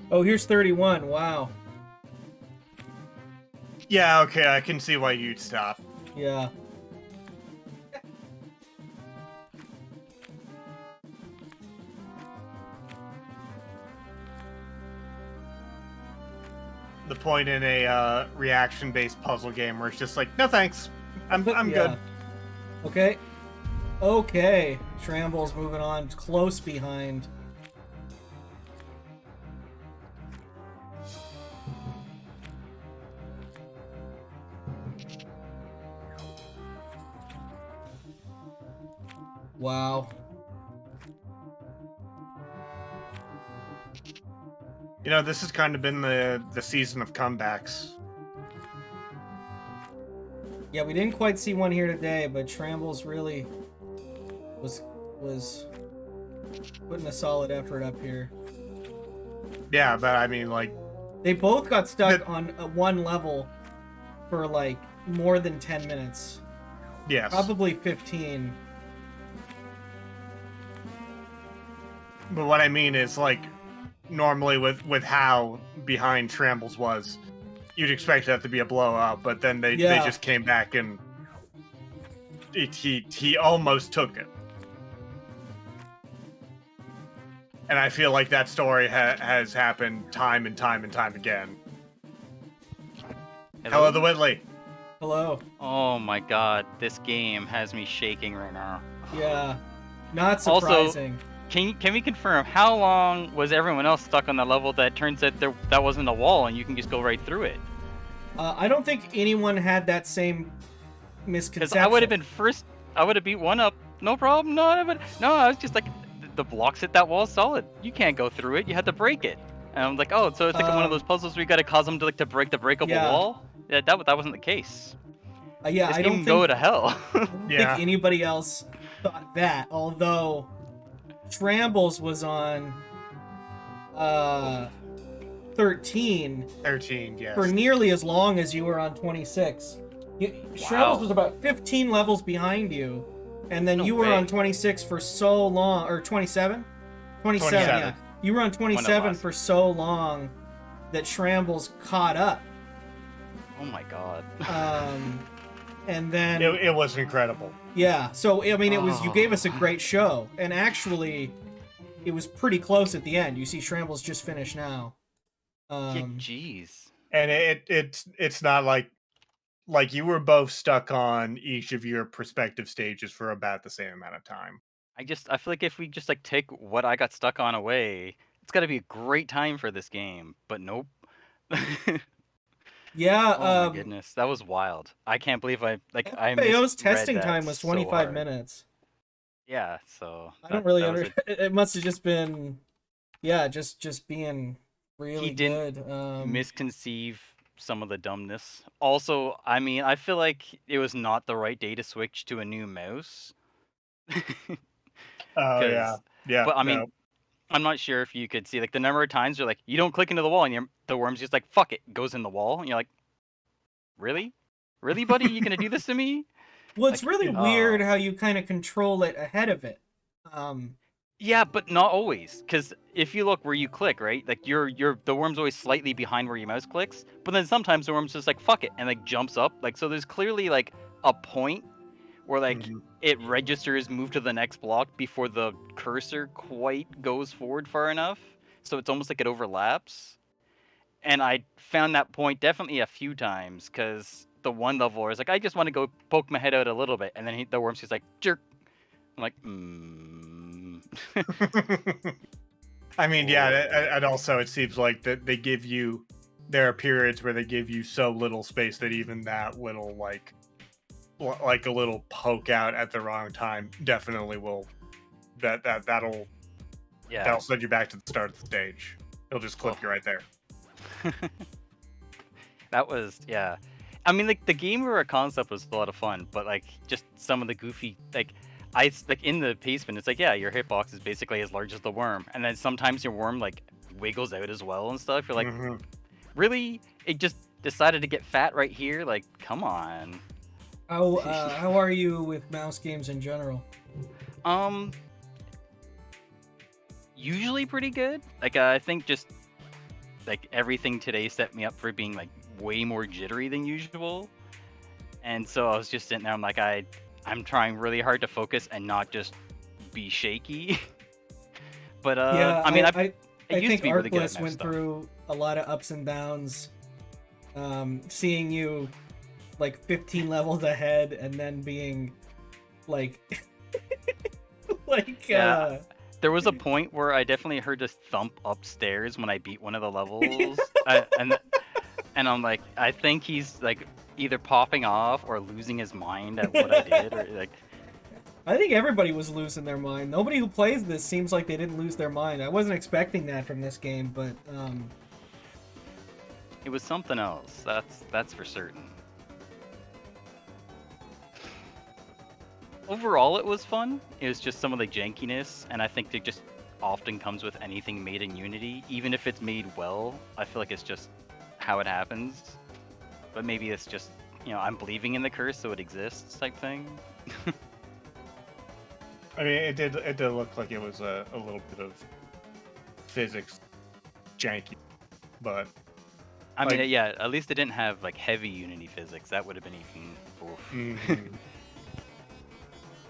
Oh, here's 31. Wow. Yeah, okay, I can see why you'd stop. Yeah. The point in a reaction-based puzzle game where it's just like, no thanks, I'm good. Okay. Okay. Schrammbles moving on close behind. Wow. You know, this has kind of been the season of comebacks. Yeah, we didn't quite see one here today, but Schrammbles really was putting a solid effort up here. Yeah, but I mean, like... They both got stuck on one level for, like, more than 10 minutes. Yes. Probably 15. But what I mean is, like, normally with how behind Schrammbles was, you'd expect that to be a blowout, but then they just came back and he almost took it. And I feel like that story has happened time and time and time again. Hello, TheWhitley. Hello. Oh my god, this game has me shaking right now. Yeah. Not surprising. Also, can we confirm how long was everyone else stuck on the level that turns out that wasn't a wall and you can just go right through it? I don't think anyone had that same misconception. Because I would have been first. I would have beat one up, no problem. No, I was just like, the blocks hit that wall solid. You can't go through it. You had to break it. And I'm like, oh, so it's like one of those puzzles where you got to cause them to break the breakable wall. Yeah, that wasn't the case. Yeah, This I game don't can go think, to hell. Yeah. think anybody else thought that. Although Schrammbles was on 13 13, yes. for nearly as long as you were on 26. Schrammbles was about 15 levels behind you, and then No you were way. on 26 for so long, or 27? 27, 27. yeah. You were on 27 lost. for so long that Schrammbles caught up. Oh my god. And then It was incredible. yeah, so I mean, it was you gave us a Oh. great show, and actually, it was pretty close at the end. You see, Schrammbles just finished now. Jeez. And it's not like you were both stuck on each of your respective stages for about the same amount of time. I feel like if we just like take what I got stuck on away, it's got to be a great time for this game. But nope. Yeah, Oh my goodness, that was wild. I can't believe I FAO's misread testing that time was so 25 hard. minutes. Yeah, so I don't really that was understand. It must have just been, yeah, just being really didn't good. misconceive some of the dumbness. Also, I mean, I feel like it was not the right day to switch to a new mouse. Oh yeah. Yeah. But I no. mean, I'm not sure if you could see like the number of times you're like, you don't click into the wall, and the worm's just like, fuck it, goes in the wall, and you're like, really, buddy, you gonna do this to me? Well, it's Like, really oh. weird how you kind of control it ahead of it. Yeah, but not always. Because if you look where you click, right, like the worm's always slightly behind where your mouse clicks. But then sometimes the worm's just like fuck it and like jumps up. Like so, there's clearly like a point where like Mhm. it registers move to the next block before the cursor quite goes forward far enough. So it's almost like it overlaps. And I found that point definitely a few times because the one level where I was like, I just want to go poke my head out a little bit, and then the worm's just like jerk. I'm like, I mean, yeah, and also it seems like that they give you. There are periods where they give you so little space that even that little like a little poke out at the wrong time definitely will. That'll send you back to the start of the stage. It'll just clip you right there. That was I mean, like the game or a concept was a lot of fun, but like just some of the goofy like in the basement, it's like your hitbox is basically as large as the worm, and then sometimes your worm like wiggles out as well and stuff. You're like, really? It just decided to get fat right here? Like, come on. How are you with mouse games in general? Usually pretty good. Like I think just like everything today set me up for being like way more jittery than usual, and so I was just sitting there. I'm like, I'm trying really hard to focus and not just be shaky. But Yeah, I mean, I used to think be really good at Arkless mouse went stuff. through a lot of ups and downs. Seeing you like 15 levels ahead and then being like There was a point where I definitely heard this thump upstairs when I beat one of the levels, and I'm like, I think he's like either popping off or losing his mind at what I did, or like. I think everybody was losing their mind. Nobody who plays this seems like they didn't lose their mind. I wasn't expecting that from this game, but It was something else. That's for certain. Overall, it was fun. It was just some of the jankiness, and I think it just often comes with anything made in Unity. Even if it's made well, I feel like it's just how it happens. But maybe it's just, I'm believing in the curse, so it exists type thing. I mean, it did look like it was a little bit of physics janky, but I mean, at least it didn't have like heavy Unity physics. That would have been even. Oof.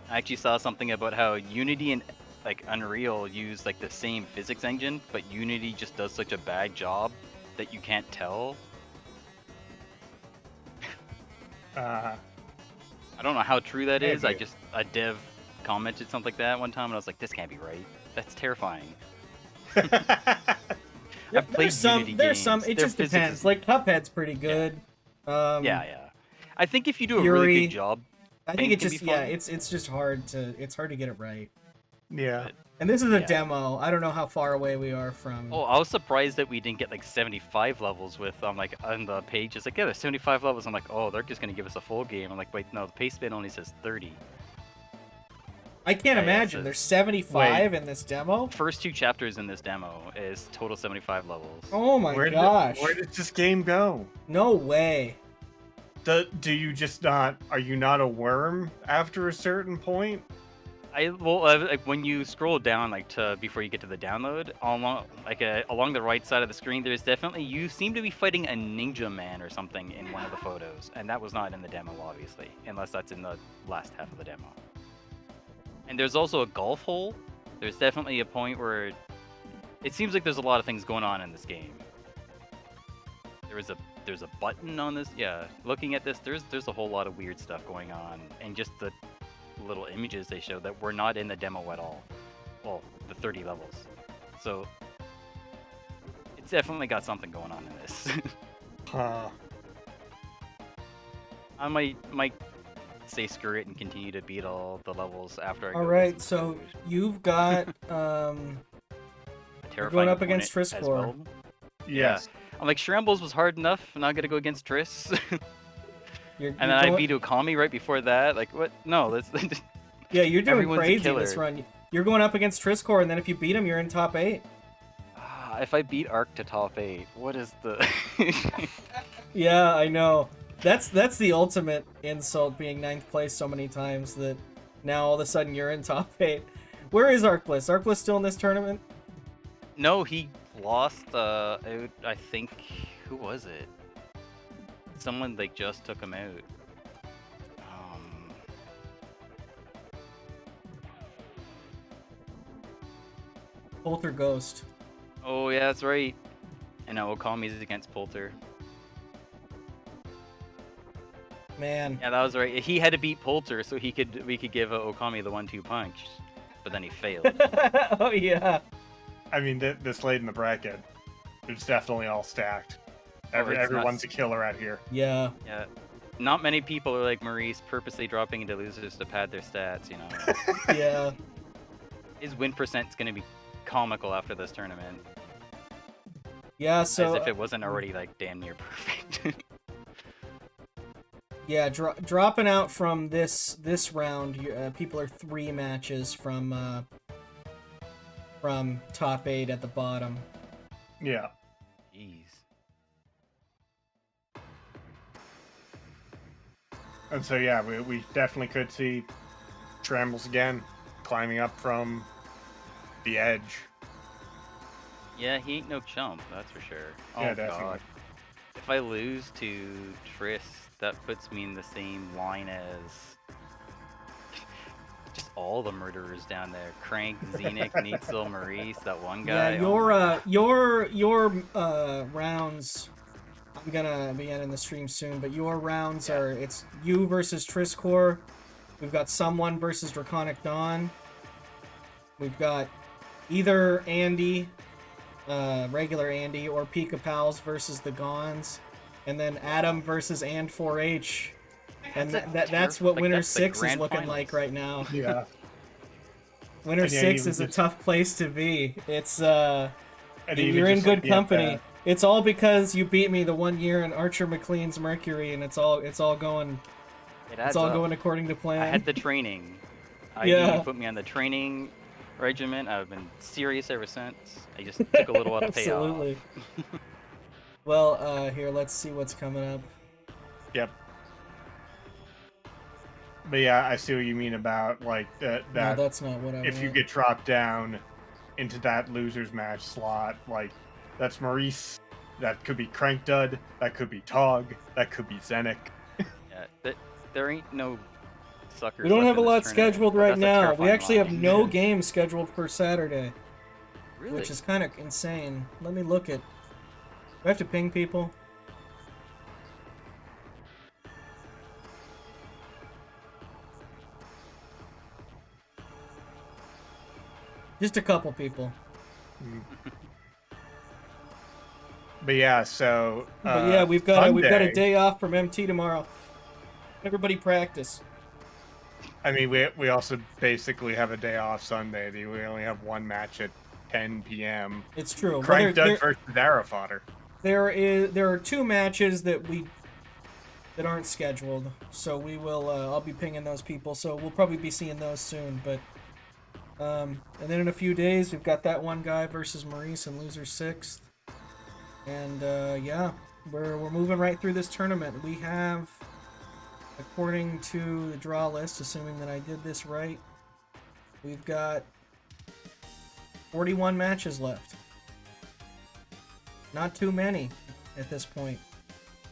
I actually saw something about how Unity and like Unreal use like the same physics engine, but Unity just does such a bad job that you can't tell. I don't know how true that is. Maybe. A dev commented something like that one time, and I was like, this can't be right. That's terrifying. I've played Unity games. It just depends. Like Cuphead's pretty good. Yeah. I think if you do a Fury, really good job, I think it things just can be fun. it's just hard to get it right. Yeah. And this is a Yeah. demo. I don't know how far away we are from. Oh, I was surprised that we didn't get like 75 levels with like on the page. It's like, yeah, there's 75 levels. I'm like, oh, they're just gonna give us a full game. I'm like, wait, no, the pace bin only says 30. I can't Yeah, imagine. so- There's 75 in this demo. First 2 chapters in this demo is total 75 levels. Oh my Where gosh! where does this game go? No way. Do you just not? Are you not a worm after a certain point? Like when you scroll down like to before you get to the download, along the right side of the screen, there's definitely you seem to be fighting a ninja man or something in one of the photos, and that was not in the demo, obviously, unless that's in the last half of the demo. And there's also a golf hole. There's definitely a point where it seems like there's a lot of things going on in this game. There's a button on this. Yeah, looking at this, there's a whole lot of weird stuff going on, and just the little images they show that were not in the demo at all. Well, the 30 levels. So it's definitely got something going on in this. Huh. I might say screw it and continue to beat all the levels after I go. All get right, some so food. you've got A going terrifying up against opponent as Triscor. well. Yes. I'm like, Schrammbles was hard enough, and now I gotta go against Triss. You're And then I going- beat Okami right before that. Like, what? No, that's Yeah, you're doing everyone's a crazy this killer. run. You're going up against Triscor, and then if you beat him, you're in top 8. if I beat Arc to top 8, what is the? Yeah, I know. That's the ultimate insult, being 9th place so many times that now all of a sudden you're in top 8. Where is Arcbliss? Arcbliss still in this tournament? No, he lost. I think who was it? Someone like just took him out. Polter Ghost. Oh yeah, that's right. And now Okami's against Polter. Man. Yeah, that was right. He had to beat Polter so we could give Okami the 1-2 punch, but then he failed. Oh yeah. I mean, this late in the bracket, it's definitely all stacked. it's not- Everyone's a killer out here. Yeah. Yeah. Not many people are like Maurice, purposely dropping into losers to pad their stats, you know. Yeah. His win percent's gonna be comical after this tournament. Yeah, so As if it wasn't already like damn near perfect. yeah, dropping out from this round, people are 3 matches from top 8 at the bottom. Yeah. Jeez. And so yeah, we definitely could see Schrammbles again climbing up from the edge. Yeah, he ain't no chump, that's for sure. Oh Yeah, definitely. god. If I lose to Triss, that puts me in the same line as just all the murderers down there. Crank, Xenic, Neitzel, Maurice, that one guy. Yeah, oh my your rounds. I'm gonna be ending the stream soon, but your rounds Yeah. are it's you versus Triscor. We've got someone versus Draconic Dawn. We've got either Andy, regular Andy, or Pika Pals versus the Gons, and then Adam versus and 4H. And that's what Winner 6 is grand looking finals. like right now. Yeah. Winner And yeah, 6 even is a just- tough place to be. It's And even you're in just good looking at company. that- It's all because you beat me the one year in Archer McLean's Mercury, and it's all going It adds it's all up. going according to plan. I had the training. Yeah. put me on the training regimen. I've been serious ever since. I just took a little while to pay off. Absolutely. Well, here, let's see what's coming up. Yep. But yeah, I see what you mean about like that. No, that's not what I If you want. get dropped down into that losers match slot, like that's Maurice. That could be Crank Dud. That could be Tog. That could be Zenek. Yeah, there ain't no suckers. We don't left have a in this lot tournament, scheduled but right that's a now. We terrifying actually have line. no games scheduled for Saturday, Really? which is kind of insane. Let me look at. Do I have to ping people? Just a couple people. But yeah, so. But yeah, we've got a Sunday- day off from MT tomorrow. Everybody practice. I mean, we also basically have a day off Sunday. We only have one match at 10 p.m. It's true. Crank Dud versus Arrow Fodder. There are 2 matches that aren't scheduled, so we will. I'll be pinging those people, so we'll probably be seeing those soon. But and then in a few days, we've got that one guy versus Maurice and loser 6th, and yeah, we're moving right through this tournament. We have, according to the draw list, assuming that I did this right, we've got 41 matches left. Not too many at this point.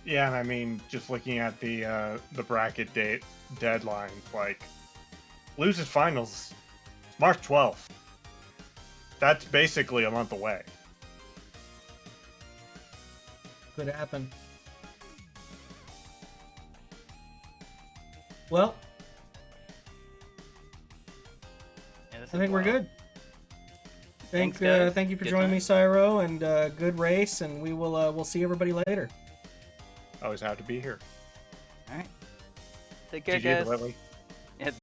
Yeah, and I mean, just looking at the bracket deadline, like, losers finals, March 12th. That's basically a month away. Could happen. Well, Yeah, this I is think we're wild. good. Thanks, guys. Thank you for Good joining me, time. Cyro, and good race. And we'll see everybody later. Always have to be here. All right. Take care, GG, guys. TheWhitley.